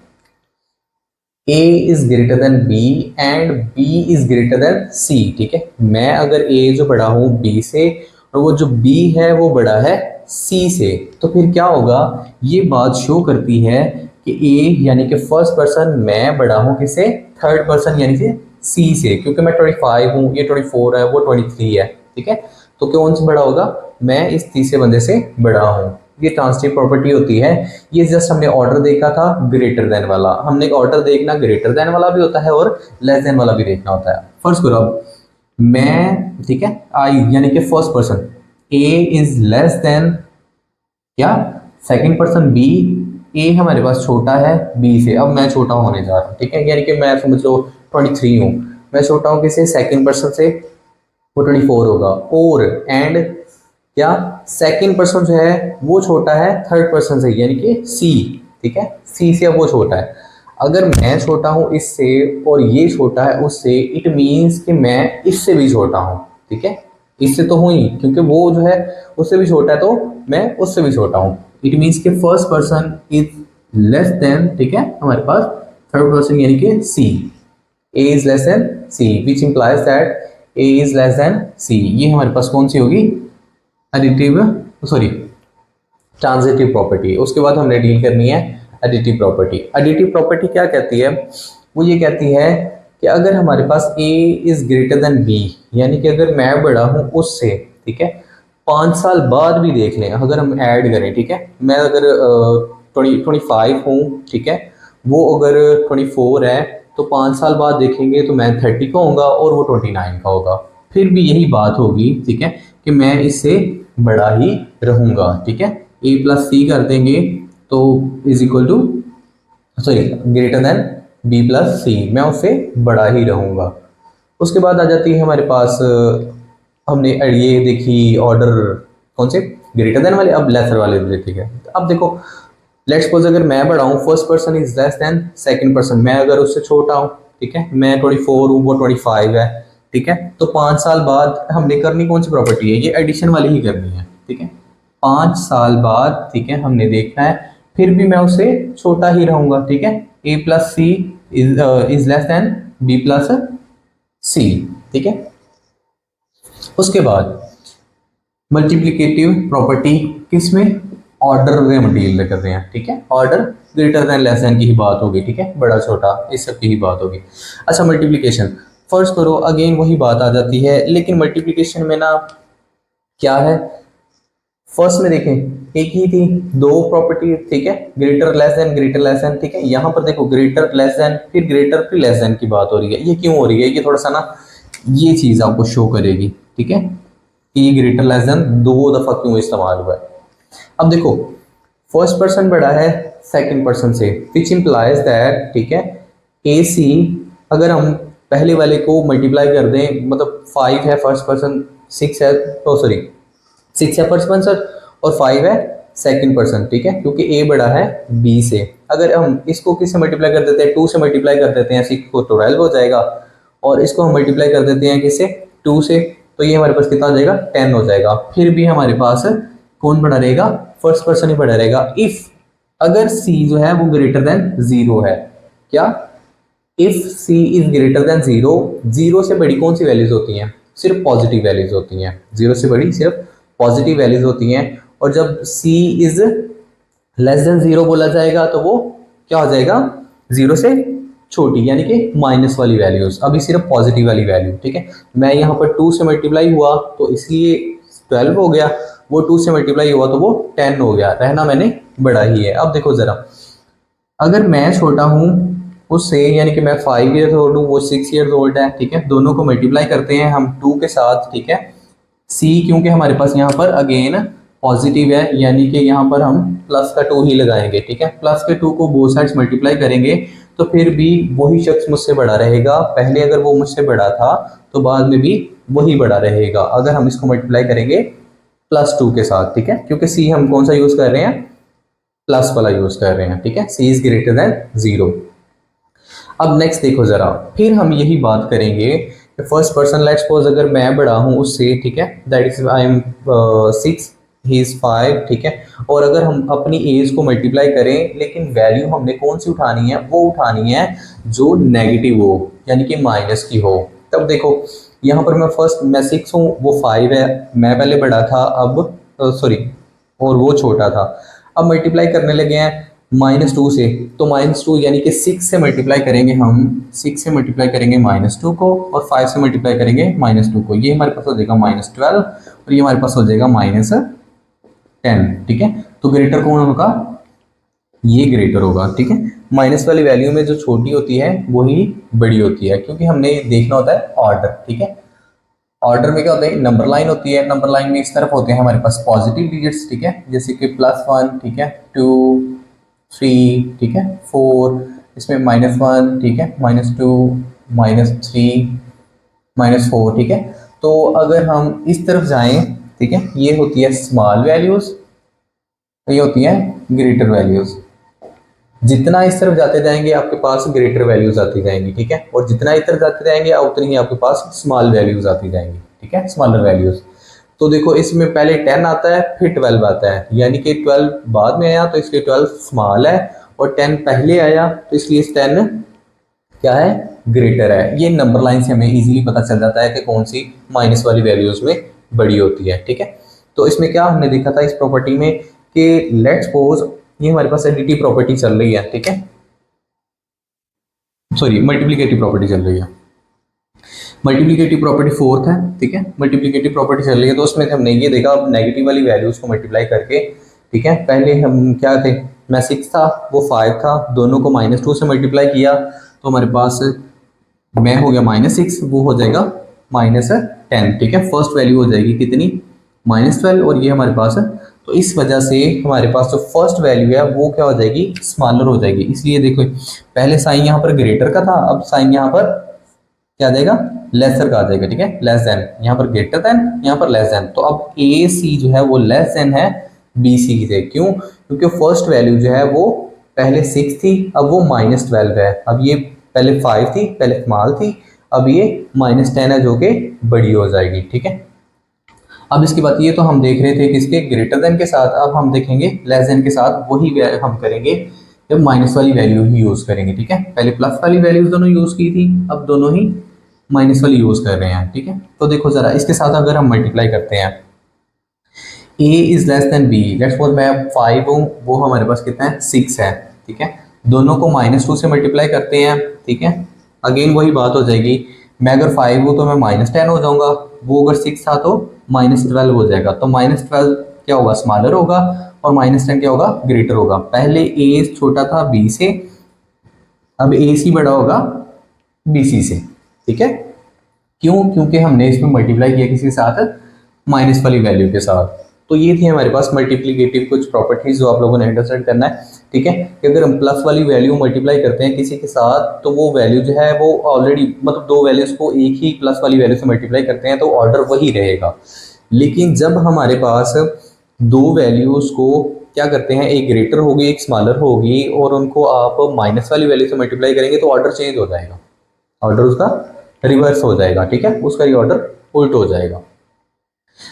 A is greater than B and B is greater then C। ठीक है, मैं अगर A जो बड़ा हूँ B से और वो जो B है वो बड़ा है C से, तो फिर क्या होगा? ये बात शो करती है कि A यानी कि फर्स्ट पर्सन मैं बड़ा हूँ किसे? थर्ड पर्सन यानी कि C से, क्योंकि मैं 25 हूँ, ये 24 है, वो 23 है। ठीक है, तो कौन से बड़ा होगा? मैं इस तीसरे बंदे से बड़ा हूँ। ये ट्रांसिटिव प्रॉपर्टी होती है। ये जस्ट हमने ऑर्डर देखा था ग्रेटर देन वाला, हमने एक ऑर्डर देखना ग्रेटर देन वाला भी होता है और लेस देन वाला भी देखना होता है। फर्स्ट करो अब मैं, ठीक है, आई यानी कि first person a is less than क्या? Second person b. ए हमारे पास छोटा है बी से, अब मैं छोटा होने जा रहा हूँ। ठीक है, यानी कि मैं समझ लो 23 हूँ, मैं छोटा हूँ किसे? सेकंड पर्सन से, वो 24 होगा। और एंड क्या? सेकंड पर्सन जो है वो छोटा है थर्ड पर्सन से, यानी कि सी। ठीक है, सी से अब वो छोटा है। अगर मैं छोटा हूँ इससे और ये छोटा है उससे, इट मीन्स कि मैं इससे भी छोटा हूँ। ठीक है, इससे तो हूँ ही, क्योंकि वो जो है उससे भी छोटा है तो मैं उससे भी छोटा हूँ। इट मीन्स कि first person is less than, ठीक है, हमारे पास थर्ड पर्सन यानी कि C. A is less than C which implies that A is less than C. ये हमारे पास कौन सी होगी? Additive, sorry, transitive property. उसके बाद हमने डील करनी है एडिटिव प्रॉपर्टी। एडिटिव प्रॉपर्टी क्या कहती है? वो ये कहती है कि अगर हमारे पास A is greater than B, यानी कि अगर मैं बड़ा हूँ उससे, ठीक है, 5 साल बाद भी देख लें, अगर हम ऐड करें, ठीक है, मैं अगर 25 हूँ, ठीक है, वो अगर 24 है, तो 5 साल बाद देखेंगे तो मैं 30 का होगा और वो 29 का होगा। फिर भी यही बात होगी, ठीक है, कि मैं इससे बड़ा ही रहूँगा। ठीक है, A प्लस सी कर देंगे तो is equal to, sorry, greater than B plus c, मैं उससे बड़ा ही रहूँगा। उसके बाद आ जाती है हमारे पास, हमने ये देखी ऑर्डर कौन से? ग्रेटर देन वाले। अब लेसर वाले ठीक है। अब देखो, लेट्स सपोज अगर मैं बड़ा हूँ, first person is less then second person, मैं अगर उससे छोटा हूँ, ठीक है, मैं 24 हूँ, वो 25 है, ठीक है, तो 5 साल बाद हमने करनी कौन सी प्रॉपर्टी है? ये एडिशन वाली ही करनी है। ठीक है, 5 साल बाद, ठीक है, हमने देखना है, फिर भी मैं उससे छोटा ही रहूंगा। ठीक है, a plus c is less than b plus c. ठीक है, उसके बाद मल्टीप्लिकेटिव प्रॉपर्टी किसमें? ऑर्डर में हम डील कर रहे हैं। ठीक है, order greater than less than की ही बात होगी। ठीक है, बड़ा छोटा इस सब की ही बात होगी। अच्छा, मल्टीप्लिकेशन फर्स्ट करो, अगेन वही बात आ जाती है, लेकिन मल्टीप्लिकेशन में ना क्या है, फर्स्ट में देखें एक ही थी, दो प्रॉपर्टी, ठीक है, ग्रेटर लेस देन। ठीक है, यहाँ पर देखो ग्रेटर लेस देन फिर ग्रेटर फिर लेस देन की बात हो रही है। ये क्यों हो रही है? ये थोड़ा सा ना ये चीज आपको शो करेगी। ठीक है, कि ये ग्रेटर लेस देन दो दफा क्यों इस्तेमाल हुआ है। अब देखो, फर्स्ट पर्सन बड़ा है सेकंड पर्सन से, विच इंप्लाइज दैट, ठीक है, ए सी, अगर हम पहले वाले को मल्टीप्लाई कर दें, मतलब 5 है फर्स्ट पर्सन, 6 है, तो सॉरी 6 है फर्स्ट पर्सन और 5 है सेकंड पर्सन। ठीक है, क्योंकि ए बड़ा है बी से। अगर हम इसको किससे मल्टीप्लाई कर देते हैं? 2 से मल्टीप्लाई कर देते हैं, 6 को 12 हो जाएगा, और इसको हम मल्टीप्लाई कर देते हैं किससे? 2 से, तो ये हमारे पास कितना हो जाएगा? 10 हो जाएगा। फिर भी हमारे पास कौन बड़ा रहेगा? फर्स्ट पर्सन ही बड़ा रहेगा। इफ अगर c जो है वो ग्रेटर देन 0 है, क्या? If c is greater than 0, 0 से बड़ी कौन सी वैल्यूज होती हैं? सिर्फ पॉजिटिव वैल्यूज होती हैं। 0 से बड़ी सिर्फ पॉजिटिव वैल्यूज होती हैं। और जब c इज लेस देन 0 बोला जाएगा तो वो क्या हो जाएगा? 0 से छोटी, यानी कि माइनस वाली वैल्यूज, अभी सिर्फ पॉजिटिव वाली वैल्यू। ठीक है, मैं यहाँ पर 2 से मल्टीप्लाई हुआ तो इसलिए 12 हो गया, वो 2 से मल्टीप्लाई हुआ तो वो 10 हो गया, रहना मैंने बड़ा ही है। अब देखो जरा, अगर मैं छोटा हूँ उससे, यानी कि मैं 5 ईयर्स ओल्ड हूँ, वो 6 ईयर्स ओल्ड है, ठीक है, दोनों को मल्टीप्लाई करते हैं हम 2 के साथ। ठीक है, सी क्योंकि हमारे पास यहाँ पर अगेन पॉजिटिव है, यानी कि यहाँ पर हम प्लस का 2 ही लगाएंगे। ठीक है, प्लस के 2 को बोथ साइड्स मल्टीप्लाई करेंगे तो फिर भी वही शख्स मुझसे बड़ा रहेगा। पहले अगर वो मुझसे बड़ा था तो बाद में भी वही बड़ा रहेगा। अगर हम इसको मल्टीप्लाई करेंगे +2 के साथ, ठीक है, क्योंकि सी हम कौन सा यूज कर रहे हैं, प्लस वाला यूज कर रहे हैं, ठीक है, सी इज ग्रेटर देन 0। अब नेक्स्ट देखो जरा, फिर हम यही बात करेंगे कि फर्स्ट पर्सन, लेट्स सपोज अगर मैं बड़ा हूँ उससे, ठीक है, that is I am 6, he is 5, ठीक है, और अगर हम अपनी एज को मल्टीप्लाई करें लेकिन वैल्यू हमने कौन सी उठानी है, वो उठानी है जो नेगेटिव हो, यानी कि माइनस की हो। तब देखो यहाँ पर मैं 6 हूँ, वो 5 है, मैं पहले बड़ा था, अब सॉरी और वो छोटा था, अब मल्टीप्लाई करने लगे हैं -2 से, तो -2 यानी कि 6 से मल्टीप्लाई करेंगे हम, 6 से मल्टीप्लाई करेंगे -2 को, और 5 से मल्टीप्लाई करेंगे -2 को, ये हमारे पास हो जाएगा -12, और ये हमारे पास हो जाएगा -10, ठीक है। तो ग्रेटर कौन होगा, ये ग्रेटर होगा, ठीक है। माइनस वाली वैल्यू में जो छोटी होती है वही बड़ी होती है, क्योंकि हमने देखना होता है ऑर्डर, ठीक है। ऑर्डर में क्या होता है, नंबर लाइन होती है, नंबर लाइन में इस तरफ होते हैं हमारे पास पॉजिटिव डिजिट्स, ठीक है, जैसे कि +1, ठीक है, 2, 3, ठीक है, 4, इसमें -1, ठीक है, -2, -3, -4, ठीक है। तो अगर हम इस तरफ जाएं, ठीक है, ये होती है स्मॉल वैल्यूज, ये होती है ग्रेटर वैल्यूज। जितना इस तरफ जाते जाएंगे आपके पास ग्रेटर वैल्यूज आती जाएंगी, ठीक है, और जितना इस तरफ जाते जाएंगे उतनी ही आपके पास स्मॉल वैल्यूज आती जाएंगी, ठीक है, स्मॉलर वैल्यूज। तो देखो इसमें पहले 10 आता है, फिर 12 आता है, यानी कि 12 बाद में आया तो इसलिए 12 स्मॉल है, और 10 पहले आया तो इसलिए 10 क्या है, ग्रेटर है। ये नंबर लाइन से हमें इजीली पता चल जाता है कि कौन सी माइनस वाली वैल्यूज में बड़ी होती है, ठीक है। तो इसमें क्या हमने देखा था इस प्रॉपर्टी में कि लेट्स सपोज ये हमारे पास एडिटिव प्रॉपर्टी चल रही है, ठीक है, सॉरी मल्टीप्लिकेटिव प्रॉपर्टी चल रही है, मल्टीप्लिकेटिव प्रॉपर्टी फोर्थ है, ठीक है, मल्टीप्लिकेटिव प्रॉपर्टी चल रही है। तो उसमें हमने ये देखा, अब नेगेटिव वाली वैल्यूज को मल्टीप्लाई करके, ठीक है, पहले हम क्या थे, मैं 6 था, वो 5 था, दोनों को -2 से मल्टीप्लाई किया तो हमारे पास मैं हो गया -6, वो हो जाएगा -10, ठीक है, फर्स्ट वैल्यू हो जाएगी कितनी, -12, और ये हमारे पास है। तो इस वजह से हमारे पास जो फर्स्ट वैल्यू है वो क्या हो जाएगी, स्मॉलर हो जाएगी। इसलिए देखो पहले साइन यहाँ पर ग्रेटर का था, अब साइन यहाँ पर क्या आ जाएगा, लेसर का आ जाएगा, ठीक है, लेस देन, यहाँ पर ग्रेटर देन, यहाँ पर लेस देन। तो अब ए सी जो है वो लेस देन है बी सी से, क्यों, क्योंकि फर्स्ट वैल्यू जो है वो पहले 6 थी, अब वो -12 है, अब ये पहले 5 थी, पहले स्मॉल थी, अब ये -10 है जो कि बड़ी हो जाएगी, ठीक है। अब इसके बाद ये तो हम देख रहे थे किसके, ग्रेटर देन के साथ, अब हम देखेंगे लेस देन के साथ, वही हम करेंगे जब माइनस वाली वैल्यू ही यूज करेंगे, ठीक है। पहले प्लस वाली वैल्यूज दोनों यूज की थी, अब दोनों ही माइनस वाली यूज कर रहे हैं, ठीक है। तो देखो जरा इसके साथ अगर हम मल्टीप्लाई करते हैं, a is less then b, let's suppose मैं 5 हूँ, वो हमारे पास कितना है, 6 है, ठीक है, दोनों को -2 से मल्टीप्लाई करते हैं, ठीक है, अगेन वही बात हो जाएगी, मैं अगर 5 हूँ तो मैं -10 हो जाऊंगा, वो अगर 6 था तो -12 हो जाएगा। तो -12 क्या होगा, स्मॉलर होगा, और -10 क्या होगा, ग्रेटर होगा। पहले a छोटा था b से, अब ए सी बड़ा होगा बी सी से, ठीक है, क्यों, क्योंकि हमने इसमें मल्टीप्लाई किया किसी के साथ, माइनस वाली वैल्यू के साथ। तो ये थी हमारे पास मल्टीप्लिकेटिव कुछ प्रॉपर्टीज जो आप लोगों ने अंडरस्टैंड करना है, ठीक है, कि अगर हम प्लस वाली वैल्यू मल्टीप्लाई करते हैं किसी के साथ तो वो वैल्यू जो है वो ऑलरेडी, मतलब दो वैल्यूज को एक ही प्लस वाली वैल्यू से मल्टीप्लाई करते हैं तो ऑर्डर वही रहेगा। लेकिन जब हमारे पास दो वैल्यूज को क्या करते हैं, एक ग्रेटर होगी एक स्मॉलर होगी, और उनको आप माइनस वाली वैल्यू से मल्टीप्लाई करेंगे तो ऑर्डर चेंज हो जाएगा, ऑर्डर उसका रिवर्स हो जाएगा, ठीक है, उसका ये ऑर्डर उल्ट हो जाएगा।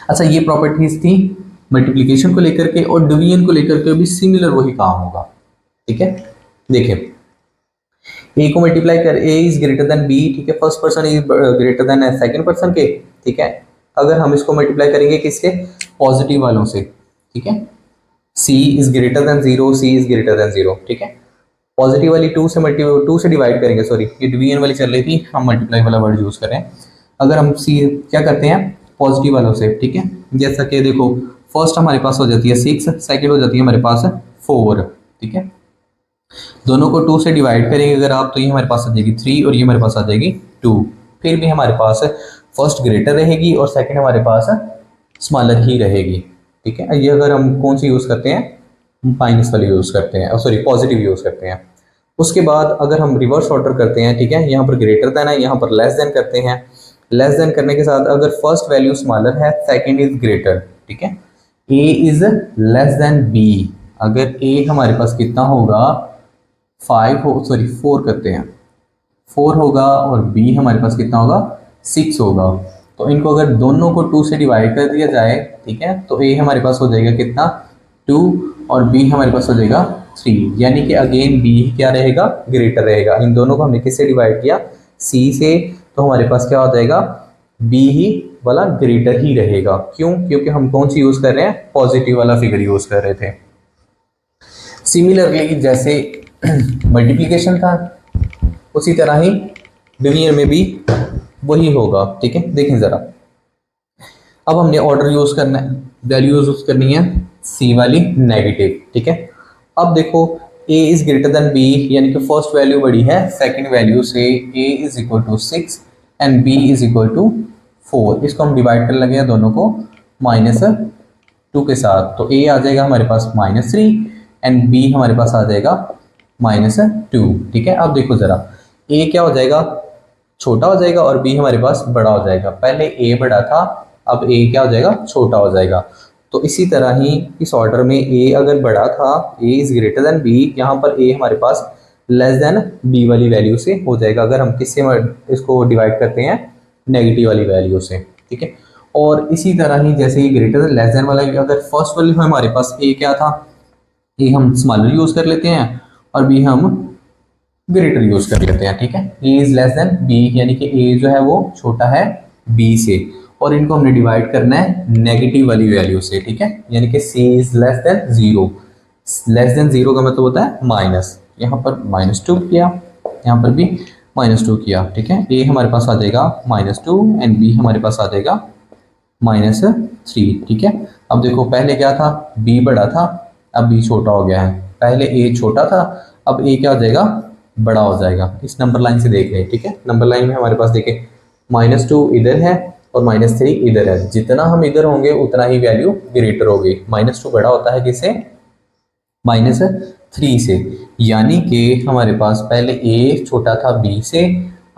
अच्छा, ये प्रॉपर्टीज थी मल्टीप्लिकेशन को लेकर के, और डिवीजन को लेकर के भी सिमिलर वही काम होगा, ठीक है। देखिए ए को मल्टीप्लाई कर, ए इज ग्रेटर देन बी, ठीक है, first person is greater then second person के, ठीक है। अगर हम इसको मल्टीप्लाई करेंगे किसके, पॉजिटिव वालों से, ठीक है, c is greater than 0, c is greater than 0, ठीक है। पॉजिटिव वाली 2 से डिवाइड करेंगे, सॉरी ये डिवीजन वाली चल रही थी, हम मल्टीप्लाई वाला वर्ड यूज कर रहे हैं। अगर हम सी क्या करते हैं, पॉजिटिव वालों से, ठीक है, जैसा कि देखो फर्स्ट हमारे पास हो जाती है 6, सेकंड हो जाती है हमारे पास 4, ठीक है, दोनों को 2 से डिवाइड करेंगे अगर आप, तो ये हमारे पास आ जाएगी 3 और ये हमारे पास आ जाएगी 2। फिर भी हमारे पास फर्स्ट ग्रेटर रहेगी और सेकंड हमारे पास स्मॉलर ही रहेगी, ठीक है। ये अगर हम कौन सी यूज़ करते हैं, माइनस वाली यूज़ करते हैं, सॉरी पॉजिटिव यूज़ करते हैं। उसके बाद अगर हम रिवर्स ऑर्डर करते हैं, ठीक है, यहाँ पर ग्रेटर देन है, यहाँ पर लेस देन करते हैं, लेस देन करने के साथ अगर फर्स्ट वैल्यू स्मॉलर है सेकंड इज ग्रेटर, ठीक है, ए इज लेस देन बी, अगर ए हमारे पास कितना होगा 4 करते हैं, 4 होगा और बी हमारे पास कितना होगा 6 होगा, तो इनको अगर दोनों को 2 से डिवाइड कर दिया जाए, ठीक है, तो ए हमारे पास हो जाएगा कितना 2 और बी हमारे पास हो जाएगा 3, यानी कि अगेन बी क्या रहेगा ग्रेटर रहेगा। इन दोनों को हमने किससे डिवाइड किया सी से, तो हमारे पास क्या हो जाएगा बी ही वाला ग्रेटर ही रहेगा। क्यों? क्योंकि हम कौन सी यूज कर रहे हैं पॉजिटिव वाला फिगर यूज कर रहे थे। सिमिलरली जैसे मल्टीप्लिकेशन था उसी तरह ही डिवीजन में भी वही होगा, ठीक है। देखें जरा, अब हमने ऑर्डर यूज करना है, वैल्यू यूज करनी है सी वाली नेगेटिव, ठीक है। अब देखो a is greater than b, यानी कि फर्स्ट वैल्यू बड़ी है सेकंड वैल्यू से, a is equal to 6 and b is equal to 4। इसको हम डिवाइड कर लगे दोनों को -2 के साथ, तो a आ जाएगा हमारे पास -3 एंड b हमारे पास आ जाएगा -2, ठीक है। अब देखो ज़रा a क्या हो जाएगा छोटा हो जाएगा और b हमारे पास बड़ा हो जाएगा। पहले a बड़ा था, अब a क्या हो जाएगा छोटा हो जाएगा। तो इसी तरह ही इस ऑर्डर में a अगर बड़ा था, a is greater than b, यहाँ पर a हमारे पास लेस देन b वाली वैल्यू से हो जाएगा, अगर हम किससे इसको डिवाइड करते हैं नेगेटिव वाली वैल्यू से, ठीक है। और इसी तरह ही जैसे ही ग्रेटर देन लेस देन वाला, अगर फर्स्ट वैल्यू हमारे पास a क्या था, a हम स्मॉलर यूज़ कर लेते हैं और b हम ग्रेटर यूज़ कर लेते हैं, ठीक है। a is less than b, यानी कि a जो है वो छोटा है b से, और इनको हमने डिवाइड करना है नेगेटिव वाली वैल्यू से, ठीक है, यानी कि c is less then 0। Less than 0 का मतलब होता है माइनस, यहाँ पर -2 किया, यहाँ पर भी -2 किया, ठीक है। a हमारे पास आ जाएगा -2 एंड b हमारे पास आ जाएगा -3, ठीक है। अब देखो पहले क्या था b बड़ा था, अब b छोटा हो गया है। पहले a छोटा था, अब a क्या हो जाएगा बड़ा हो जाएगा। इस नंबर लाइन से देख रहे हैं, ठीक है। नंबर लाइन में हमारे पास देखें -2 इधर है और -3 इधर है, जितना हम इधर होंगे उतना ही वैल्यू ग्रेटर होगी। -2 बड़ा होता है किससे -3 से, यानी कि हमारे पास पहले a छोटा था b से,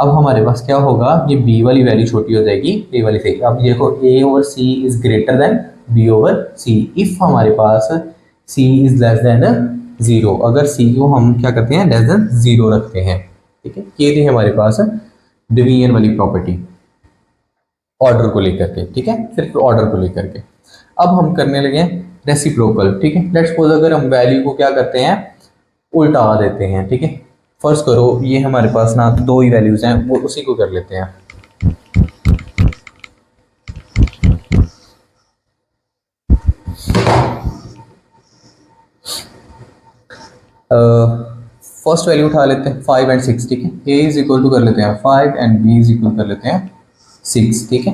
अब हमारे पास क्या होगा ये b वाली वैल्यू छोटी हो जाएगी a वाली से। अब देखो a over c is greater than b over c, if हमारे पास c इज लेस देन 0, अगर c को हम क्या करते हैं लेस देन 0 रखते हैं, ठीक है। ये थी हमारे पास डिवीजन वाली प्रॉपर्टी ऑर्डर को लेकर के, ठीक है, सिर्फ ऑर्डर को लेकर के। अब हम करने लगे हैं रेसिप्रोकल, ठीक है। लेट्स सपोज अगर हम वैल्यू को क्या करते हैं उल्टा देते हैं, ठीक है। फर्स्ट करो ये हमारे पास ना 2 ही वैल्यूज हैं, वो उसी को कर लेते हैं। फर्स्ट वैल्यू उठा लेते हैं 5 एंड 6, ठीक है। a इज इक्वल टू कर लेते हैं 5 एंड b इज इक्वल कर लेते हैं 6, ठीक है।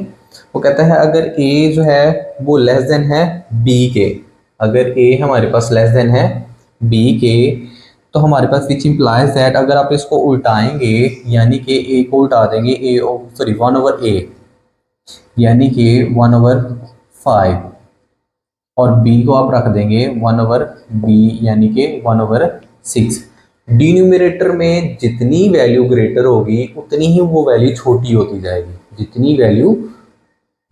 वो कहता है अगर a जो है वो लेस देन है b के, अगर a हमारे पास लेस देन है b के, तो हमारे पास विच इम्प्लाइज दैट, अगर आप इसको उल्टाएंगे यानी कि a को उल्टा देंगे 1 ओवर a, यानी कि 1/5, और b को आप रख देंगे 1/b, यानी कि 1/6। डिन्यूमरेटर में जितनी वैल्यू ग्रेटर होगी उतनी ही वो वैल्यू छोटी होती जाएगी, जितनी वैल्यू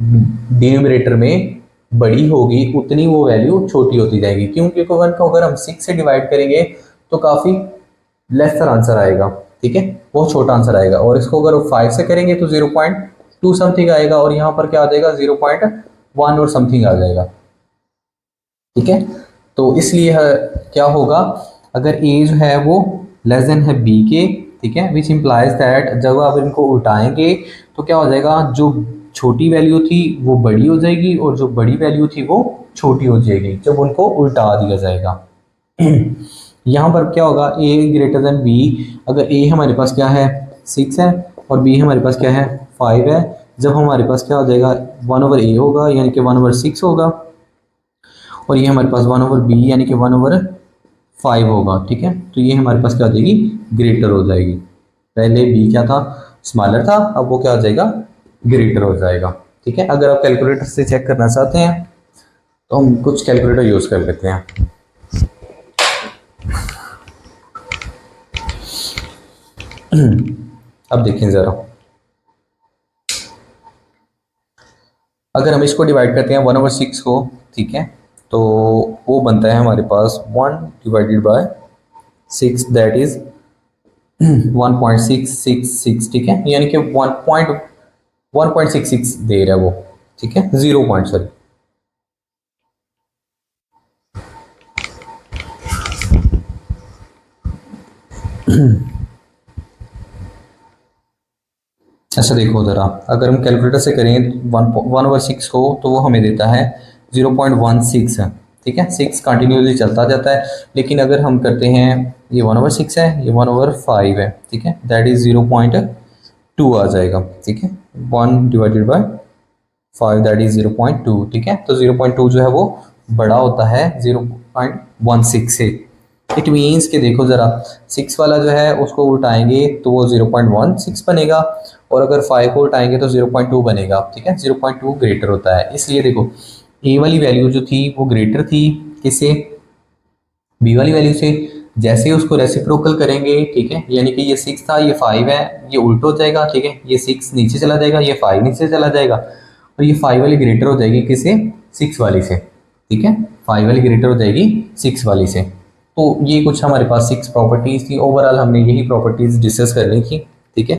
डिनोमिनेटर में बड़ी होगी उतनी वो वैल्यू छोटी होती जाएगी। क्यों? क्योंकि 1 को अगर हम 6 से डिवाइड करेंगे तो काफ़ी लेसर आंसर आएगा, ठीक है, बहुत छोटा आंसर आएगा। और इसको अगर 5 से करेंगे तो 0.2 समथिंग आएगा, और यहाँ पर क्या आ जाएगा 0.1 और समथिंग आ जाएगा, ठीक है। तो इसलिए क्या होगा, अगर ए जो है वो लेस देन है बी के, ठीक है, विच इम्प्लाइज दैट जब आप इनको उल्टाएंगे तो क्या हो जाएगा, जो छोटी वैल्यू थी वो बड़ी हो जाएगी और जो बड़ी वैल्यू थी वो छोटी हो जाएगी जब उनको उल्टा दिया जाएगा। यहाँ पर क्या होगा, a ग्रेटर देन b, अगर a हमारे पास क्या है 6 है और b हमारे पास क्या है 5 है, जब हमारे पास क्या हो जाएगा 1/a होगा यानी कि 1/6 होगा, और ये हमारे पास 1/b यानी कि 1/5 होगा, ठीक है। तो ये हमारे पास क्या हो जाएगी ग्रेटर हो जाएगी। पहले b क्या था स्मॉलर था, अब वो क्या हो जाएगा ग्रेटर हो जाएगा, ठीक है। अगर आप कैलकुलेटर से चेक करना चाहते हैं तो हम कुछ कैलकुलेटर यूज कर लेते हैं। अब देखें जरा, अगर हम इसको डिवाइड करते हैं 1/6 को, ठीक है, तो वो बनता है हमारे पास 1/6, दैट इज 1.666, ठीक है, यानी कि 1.66 दे रहा है वो, ठीक है, 0 पॉइंट, सॉरी। अच्छा देखो ज़रा, अगर हम कैलकुलेटर से करें 1/6 को, तो वो हमें देता है 0.16, ठीक है, 6 कंटिन्यूसली चलता जाता है। लेकिन अगर हम करते हैं, ये 1/6 है, ये 1/5 है, ठीक है, दैट इज़ 0.2 आ जाएगा, ठीक है, 1/5 दैट इज़ 0.2, ठीक है। तो 0.2 जो है वो बड़ा होता है 0.16 से। इट मीन्स कि देखो ज़रा, 6 वाला जो है उसको उल्टाएंगे तो वो 0.16 बनेगा, और अगर 5 को उल्टाएंगे तो 0.2 बनेगा, ठीक है, 0.2 ग्रेटर होता है। इसलिए देखो, ए वाली वैल्यू जो थी वो ग्रेटर थी किससे, बी वाली वैल्यू से। जैसे ही उसको रेसिप्रोकल करेंगे, ठीक है, यानी कि ये 6 था, ये 5 है, ये उल्ट हो जाएगा, ठीक है, ये 6 नीचे चला जाएगा, ये 5 नीचे चला जाएगा, और ये 5 वाली ग्रेटर हो जाएगी किससे, 6 वाली से, ठीक है, 5 वाली ग्रेटर हो जाएगी 6 वाली से। तो ये कुछ हमारे पास 6 प्रॉपर्टीज़ थी। ओवरऑल हमने यही प्रॉपर्टीज़ डिस्कस करनी थी, ठीक है।